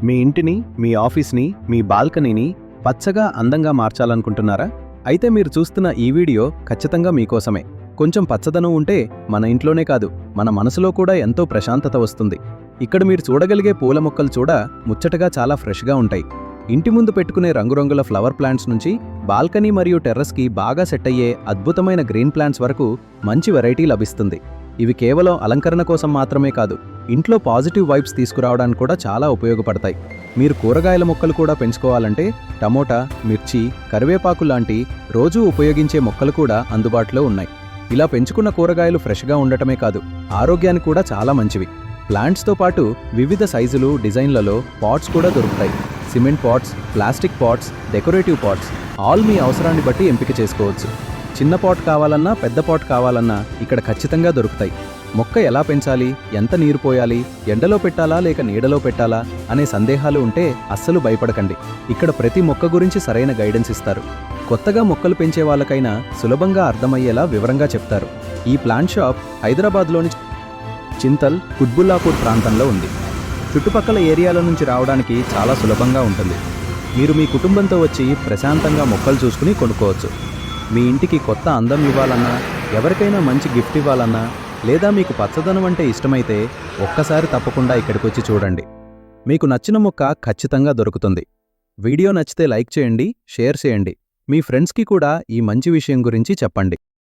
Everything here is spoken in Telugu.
మీ ఇంటిని, మీ ఆఫీస్ని, మీ బాల్కనీని పచ్చగా, అందంగా మార్చాలనుకుంటున్నారా? అయితే మీరు చూస్తున్న ఈ వీడియో ఖచ్చితంగా మీకోసమే. కొంచెం పచ్చదనం ఉంటే మన ఇంట్లోనే కాదు, మన మనసులో కూడా ఎంతో ప్రశాంతత వస్తుంది. ఇక్కడ మీరు చూడగలిగే పూల మొక్కలు ముచ్చటగా చాలా ఫ్రెష్గా ఉంటాయి. ఇంటి ముందు పెట్టుకునే రంగురంగుల ఫ్లవర్ ప్లాంట్స్ నుంచి బాల్కనీ మరియు టెర్రస్కి బాగా సెట్ అయ్యే అద్భుతమైన గ్రీన్ ప్లాంట్స్ వరకు మంచి వెరైటీ లభిస్తుంది. ఇవి కేవలం అలంకరణ కోసం మాత్రమే కాదు, ఇంట్లో పాజిటివ్ వైబ్స్ తీసుకురావడానికి కూడా చాలా ఉపయోగపడతాయి. మీరు కూరగాయల మొక్కలు కూడా పెంచుకోవాలంటే టమోటా, మిర్చి, కరివేపాకు లాంటి రోజూ ఉపయోగించే మొక్కలు కూడా అందుబాటులో ఉన్నాయి. ఇలా పెంచుకున్న కూరగాయలు ఫ్రెష్గా ఉండటమే కాదు, ఆరోగ్యానికి కూడా చాలా మంచివి. ప్లాంట్స్తో పాటు వివిధ సైజులు, డిజైన్లలో పాట్స్ కూడా దొరుకుతాయి. Cement pots, plastic pots, decorative pots ఆల్ మీ అవసరాన్ని బట్టి ఎంపిక చేసుకోవచ్చు. చిన్న పాట్ కావాలన్నా, పెద్ద పాట్ కావాలన్నా ఇక్కడ ఖచ్చితంగా దొరుకుతాయి. మొక్క ఎలా పెంచాలి, ఎంత నీరు పోయాలి, ఎండలో పెట్టాలా లేక నీడలో పెట్టాలా అనే సందేహాలు ఉంటే అస్సలు భయపడకండి. ఇక్కడ ప్రతి మొక్క గురించి సరైన గైడెన్స్ ఇస్తారు. కొత్తగా మొక్కలు పెంచే వాళ్ళకైనా సులభంగా అర్థమయ్యేలా వివరంగా చెప్తారు. ఈ ప్లాంట్ షాప్ హైదరాబాద్లోని చింతల్, కుత్బుల్లాపూర్ ప్రాంతంలో ఉంది. చుట్టుపక్కల ఏరియాల నుంచి రావడానికి చాలా సులభంగా ఉంటుంది. మీరు మీ కుటుంబంతో వచ్చి ప్రశాంతంగా మొక్కలు చూసుకుని కొనుక్కోవచ్చు. మీ ఇంటికి కొత్త అందం ఇవ్వాలన్నా, ఎవరికైనా మంచి గిఫ్ట్ ఇవ్వాలన్నా, లేదా మీకు పచ్చదనం అంటే ఇష్టమైతే ఒక్కసారి తప్పకుండా ఇక్కడికొచ్చి చూడండి. మీకు నచ్చిన మొక్క ఖచ్చితంగా దొరుకుతుంది. వీడియో నచ్చితే లైక్ చేయండి, షేర్ చేయండి. మీ ఫ్రెండ్స్కి కూడా ఈ మంచి విషయం గురించి చెప్పండి.